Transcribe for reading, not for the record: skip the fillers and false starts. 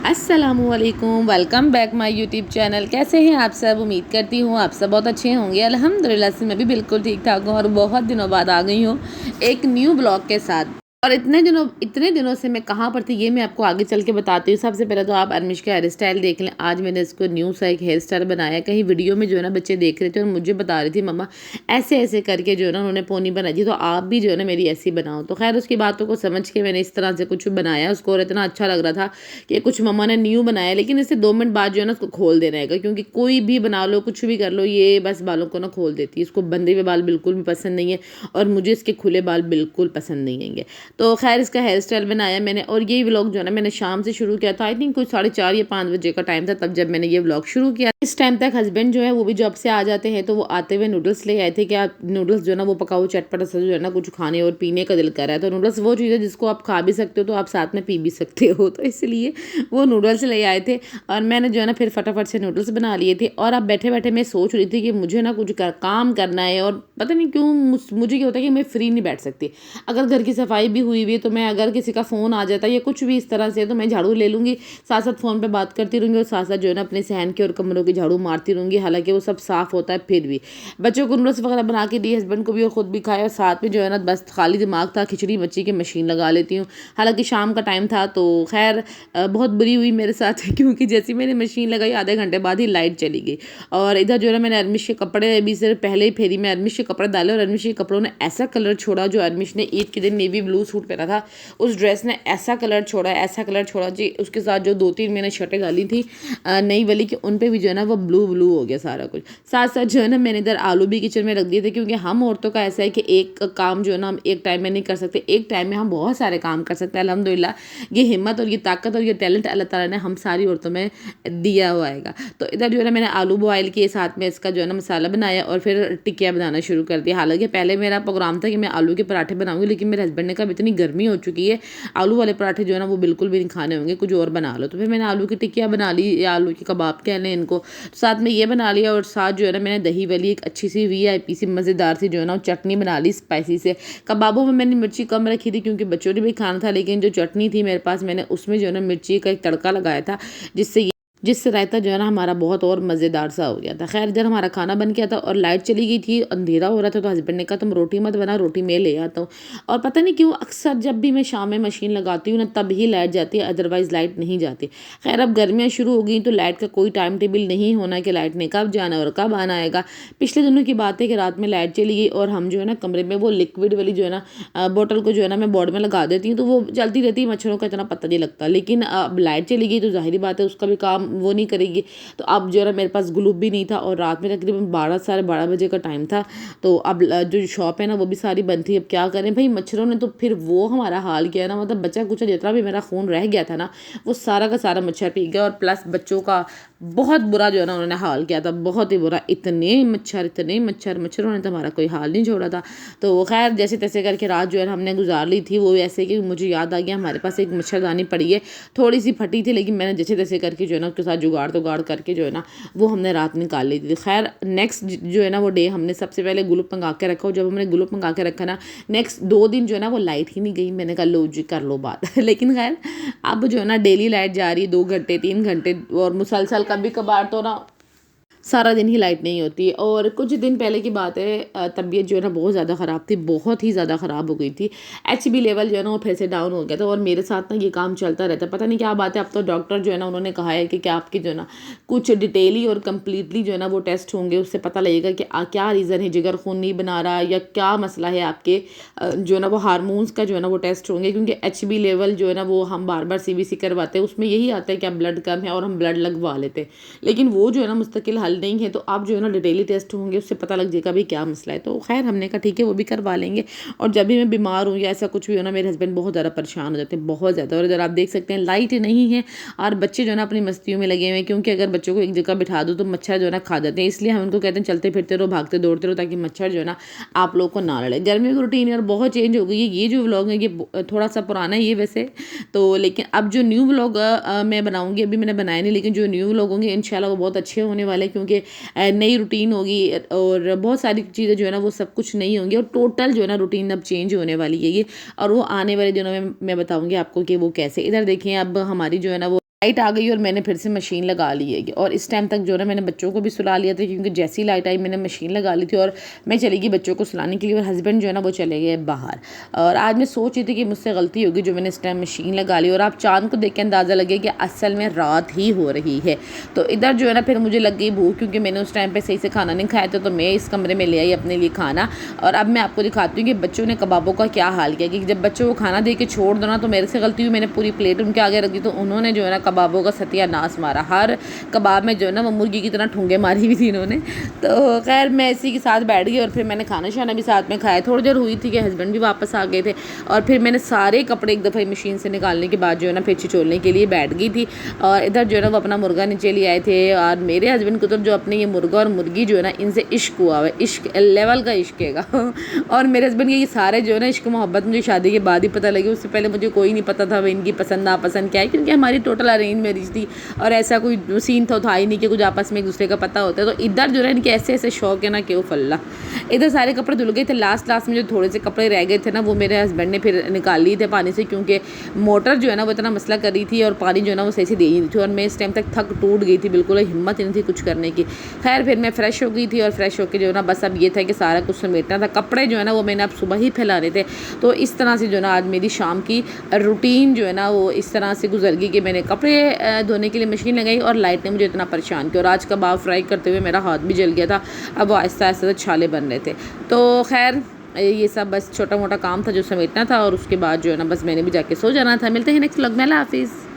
अस्सलामुअलैकुम, welcome back my YouTube channel. कैसे हैं आप सब? उम्मीद करती हूँ आप सब बहुत अच्छे होंगे। अल्हम्दुलिल्लाह से मैं भी बिल्कुल ठीक ठाक हूँ और बहुत दिनों बाद आ गई हूँ एक न्यू ब्लॉग के साथ। और इतने दिनों से मैं कहाँ पर थी ये मैं आपको आगे चल के बताती हूँ। सबसे पहले तो आप अरमिश का हेयर स्टाइल देख लें। आज मैंने इसको न्यू सा एक हेयर स्टाइल बनाया। कहीं वीडियो में जो है ना बच्चे देख रहे थे और मुझे बता रही थी मम्मा ऐसे ऐसे करके जो है ना उन्होंने पोनी बनाई थी, तो आप भी जो है ना मेरी ऐसी बनाओ। तो खैर उसकी बातों को समझ के मैंने इस तरह से कुछ बनाया उसको, और इतना अच्छा लग रहा था कि कुछ मम्मा ने न्यू बनाया। लेकिन इससे 2 मिनट बाद जो है ना उसको खोल देना है, क्योंकि कोई भी बना लो कुछ भी कर लो ये बस बालों को ना खोल देती है। इसको बंधे हुए बाल बिल्कुल भी पसंद नहीं है और मुझे इसके खुले बाल बिल्कुल पसंद नहीं हैंगे। तो खैर इसका हेयर स्टाइल बनाया मैंने, और ये व्लॉग जो है ना मैंने शाम से शुरू किया था। आई थिंक कुछ 4:30 या 5 बजे का टाइम था तब जब मैंने ये व्लॉग शुरू किया। इस टाइम तक हस्बैंड जो है वो भी जॉब से आ जाते हैं, तो वो आते हुए नूडल्स ले आए थे कि आप नूडल्स जो है ना वो पकाओ, चटपटा सा जो है ना कुछ खाने और पीने का दिल कर रहा है। तो नूडल्स वो चीज़ है जिसको आप खा भी सकते हो तो आप साथ में पी भी सकते हो, तो इसलिए वो नूडल्स ले आए थे और मैंने जो है ना फिर फटाफट से नूडल्स बना लिए थे। और अब बैठे बैठे मैं सोच रही थी कि मुझे ना कुछ काम करना है, और पता नहीं क्यों मुझे क्या होता है कि मैं फ्री नहीं बैठ सकती। अगर घर की सफाई भी हुई हुई है तो मैं, अगर किसी का फ़ोन आ जाता है या कुछ भी इस तरह से, तो मैं झाड़ू ले लूँगी, साथ साथ फ़ोन पे बात करती रहूँगी और साथ साथ जो है ना अपने सहन के और कमरों की झाड़ू मारती रहूँगी। हालांकि वो सब साफ़ होता है फिर भी। बच्चों को नूडल्स वगैरह बना के दी, हस्बैंड को भी और ख़ुद भी खाया, और साथ में जो है ना बस खाली दिमाग था, खिचड़ी बच्ची की मशीन लगा लेती हूँ। हालांकि शाम का टाइम था तो खैर बहुत बुरी हुई मेरे साथ क्योंकि जैसे मैंने मशीन लगाई आधे घंटे बाद ही लाइट चली गई। और इधर जो है ना मैंने अरमिश के कपड़े अभी सिर्फ पहले ही फेरी में अरमिश के कपड़े डाले, और अरमिश के कपड़ों ने ऐसा कलर छोड़ा। जो अरमिश ने ईद के दिन नेवी ब्लू सूट पहना था उस ड्रेस ने ऐसा कलर छोड़ा, ऐसा कलर छोड़ा जी। उसके साथ जो 2-3 मैंने शर्टें डाली थी नई वाली की, उन पे भी जो है ना वो ब्लू ब्लू हो गया सारा कुछ। साथ साथ जो है ना मैंने इधर आलू भी किचन में रख दिए थे, क्योंकि हम औरतों का ऐसा है कि एक काम जो है ना हम एक टाइम में नहीं कर सकते, एक टाइम में हम बहुत सारे काम कर सकते हैं। अल्हम्दुलिल्लाह ये हिम्मत और ये ताकत और ये टैलेंट अल्लाह ताला ने हम सारी औरतों में दिया हुआ है। तो इधर जो है ना मैंने आलू बॉयल किए, साथ में इसका जो है ना मसाला बनाया और फिर टिकिया बनाना शुरू कर दिया। हालांकि पहले मेरा प्रोग्राम था कि मैं आलू के पराठे बनाऊंगी, लेकिन मेरे हस्बैंड ने कहा इतनी गर्मी हो चुकी है आलू वाले पराठे जो है ना वो बिल्कुल भी नहीं खाने होंगे, कुछ और बना लो। तो फिर मैंने आलू की टिकिया बना ली, या आलू के कबाब कह लें इनको, तो साथ में ये बना लिया। और साथ जो है ना मैंने दही वाली एक अच्छी सी VIP सी मज़ेदार सी जो है ना चटनी बना ली स्पाइसी से। कबाबों में मैंने मिर्ची कम रखी थी क्योंकि बच्चों ने भी खाना था, लेकिन जो चटनी थी मेरे पास मैंने उसमें जो है ना मिर्ची का एक तड़का लगाया था, जिससे रायता जो है ना हमारा बहुत और मज़ेदार सा हो गया था। खैर इधर हमारा खाना बन गया था और लाइट चली गई थी, अंधेरा हो रहा था, तो हस्बैंड ने कहा तुम रोटी मत बना, रोटी मैं ले आता हूँ। और पता नहीं क्यों अक्सर जब भी मैं शाम में मशीन लगाती हूँ ना तब ही लाइट जाती है, अदरवाइज़ लाइट नहीं जाती। खैर अब गर्मियाँ शुरू हो गई तो लाइट का कोई टाइम टेबल नहीं होना कि लाइट ने कब जाना और कब आना आएगा। पिछले दिनों की बात है कि रात में लाइट चली गई और हम जो है ना कमरे में वो लिक्विड वाली जो है ना बोतल को जो है ना मैं बोर्ड में लगा देती हूँ, तो वो चलती रहती है, मच्छरों का इतना पता नहीं लगता। लेकिन अब लाइट चली गई तो जाहिर बात है उसका भी काम वो नहीं करेगी। तो अब जो है ना मेरे पास ग्लूब भी नहीं था और रात में तकरीबन 12 साढ़े 12 बजे का टाइम था। तो अब जो शॉप है ना वो भी सारी बंद थी। अब क्या करें भाई, मच्छरों ने तो फिर वो हमारा हाल किया ना, मतलब बचा कुचा जितना भी मेरा खून रह गया था ना वो सारा का सारा मच्छर पी गया। और प्लस बच्चों का बहुत बुरा जो है ना उन्होंने हाल किया था, बहुत ही बुरा। इतने मच्छर, मच्छरों ने तो हमारा कोई हाल नहीं छोड़ा था। तो खैर जैसे तैसे करके रात जो है ना हमने गुजार ली थी। वो ऐसे कि मुझे याद आ गया हमारे पास एक मच्छरदानी पड़ी है, थोड़ी सी फटी थी, लेकिन मैंने जैसे तैसे करके जो है ना उसके साथ जुगाड़ करके जो है ना वो हमने रात निकाल ली थी। खैर नेक्स्ट जो है ना वो डे हमने सबसे पहले ग्लूब मंगा के रखा। जब हमने ग्लूब मंगा के रखा ना नेक्स्ट 2 दिन जो है ना वो लाइट ही नहीं गई। मैंने कहा लो जी कर लो बात लेकिन खैर अब जो है ना डेली लाइट जा रही है 2 घंटे 3 घंटे, और मुसलसल कभी कभार तो ना सारा दिन ही लाइट नहीं होती। और कुछ दिन पहले की बात है, तबीयत जो है ना बहुत ज़्यादा ख़राब थी, बहुत ही ज़्यादा ख़राब हो गई थी। HB लेवल जो है ना वो फिर से डाउन हो गया था, और मेरे साथ ना ये काम चलता रहता है, पता नहीं क्या बात है। अब तो डॉक्टर जो है ना उन्होंने कहा है कि क्या आपकी जो है ना कुछ डिटेली और कम्प्लीटली जो है ना वो टेस्ट होंगे, उससे पता लगेगा कि क्या रीज़न है, जिगर खून नहीं बना रहा या क्या मसला है आपके। जो है ना वो हारमोन्स का जो है ना वो टेस्ट होंगे, क्योंकि HB लेवल जो है ना वो हम बार बार CBC करवाते हैं, उसमें यही आता है कि आप ब्लड कम है और हम ब्लड लगवा लेते हैं। लेकिन वो जो है ना मुस्तकिल हल नहीं है, तो आप जो है ना डिटेली टेस्ट होंगे, उससे पता लग जाएगा भी क्या मसला है। तो खैर हमने कहा ठीक है वो भी करवा लेंगे। और जब भी मैं बीमार हूँ या ऐसा कुछ भी हो ना, मेरे हस्बैंड बहुत ज़्यादा परेशान हो जाते हैं, बहुत ज़्यादा। और इधर आप देख सकते हैं लाइट नहीं है और बच्चे जो है ना अपनी मस्तियों में लगे हुए हैं, क्योंकि अगर बच्चों को एक जगह बिठा दो तो मच्छर जो है ना खा जाते हैं। इसलिए हम उनको कहते हैं चलते फिरते रहो, भागते दौड़ते रहो, ताकि मच्छर जो है ना आप लोग को ना लड़े। गर्मियों की रूटीन यार बहुत चेंज हो गई है। ये जो व्लॉग है ये थोड़ा सा पुराना है ये वैसे तो, लेकिन अब जो न्यू व्लॉग मैं बनाऊंगी, अभी मैंने बनाया नहीं, लेकिन जो न्यू व्लॉग होंगे इंशाल्लाह वो बहुत अच्छे होने वाले हैं, क्योंकि नई रूटीन होगी और बहुत सारी चीज़ें जो है ना वो सब कुछ नहीं होंगी, और टोटल जो है ना रूटीन अब चेंज होने वाली है ये। और वो आने वाले दिनों में मैं बताऊंगी आपको कि वो कैसे। इधर देखें अब हमारी जो है ना वो लाइट आ गई और मैंने फिर से मशीन लगा ली है। और इस टाइम तक जो है ना मैंने बच्चों को भी सुला लिया था, क्योंकि जैसी लाइट आई मैंने मशीन लगा ली थी और मैं चली गई बच्चों को सुलाने के लिए, और हस्बैंड जो है ना वो चले गए बाहर। और आज मैं सोच रही थी कि मुझसे गलती होगी जो मैंने इस टाइम मशीन लगा ली, और आप चांद को देख के अंदाज़ा लगे कि असल में रात ही हो रही है। तो इधर जो है ना फिर मुझे लग गई भूख, क्योंकि मैंने उस टाइम पर सही से खाना नहीं खाया था, तो मैं इस कमरे में ले आई अपने लिए खाना। और अब मैं आपको दिखाती हूँ कि बच्चों ने कबाबों का क्या हाल किया, कि जब बच्चों को खाना दे के छोड़ दो ना, तो मेरे से गलती हुई, मैंने पूरी प्लेट उनके आगे रख दी, तो उन्होंने जो है ना कबाबों का सत्यानाश मारा। हर कबाब में जो है ना वो मुर्गी की तरह ठूंगे मारी हुई थी इन्होंने। तो खैर मैं इसी के साथ बैठ गई और फिर मैंने खाना शाना भी साथ में खाया। थोड़ी देर हुई थी कि हस्बैंड भी वापस आ गए थे, और फिर मैंने सारे कपड़े एक दफ़ा मशीन से निकालने के बाद जो है ना फिर छिछोलने के लिए बैठ गई थी। और इधर जो है ना वो अपना मुर्गा नीचे ले आए थे, और मेरे हस्बैंड को तो जो अपने ये मुर्गा और मुर्गी जो है ना इनसे इश्क हुआ है, इश्क लेवल का इश्क है। और मेरे हस्बैंड के ये सारे जो है ना इश्क मोहब्बत मुझे शादी के बाद ही पता लगी, उससे पहले मुझे कोई नहीं पता था वह इनकी पसंद नापसंद क्या है, क्योंकि हमारी टोटल अरेंज मैरिज थी और ऐसा कोई सीन तो था ही नहीं कि कुछ आपस में एक दूसरे का पता होता है। तो इधर जो है इनके ऐसे ऐसे शौक है ना कि वो फल्ला। इधर सारे कपड़े धुल गए थे, लास्ट में जो थोड़े से कपड़े रह गए थे ना वो मेरे हस्बैंड ने फिर निकाल लिए थे पानी से, क्योंकि मोटर जो है ना वो इतना मसला कर रही थी और पानी जो है ना वो सही से दे ही नहीं थी, और मैं इस टाइम तक थक टूट गई थी, बिल्कुल हिम्मत ही नहीं थी कुछ करने की। खैर फिर मैं फ्रेश हो गई थी, और फ्रेश होकर जो है ना बस अब ये था कि सारा कुछ समेटना था। कपड़े जो है ना वो मैंने अब सुबह ही फैलाने थे। तो इस तरह से जो है ना आज मेरी शाम की रूटीन जो है ना वो इस तरह से गुजर गई कि मैंने कपड़े धोने के लिए मशीन लगाई और लाइट ने मुझे इतना परेशान किया, और आज कबाब फ्राई करते हुए मेरा हाथ भी जल गया था। अब वो आहिस्ता आहिस्ता छाले बन रहे थे। तो खैर ये सब बस छोटा मोटा काम था जो समेटना था, और उसके बाद जो है ना बस मैंने भी जाके सो जाना था। मिलते हैं नेक्स्ट व्लॉग में, अल्लाह हाफिज़।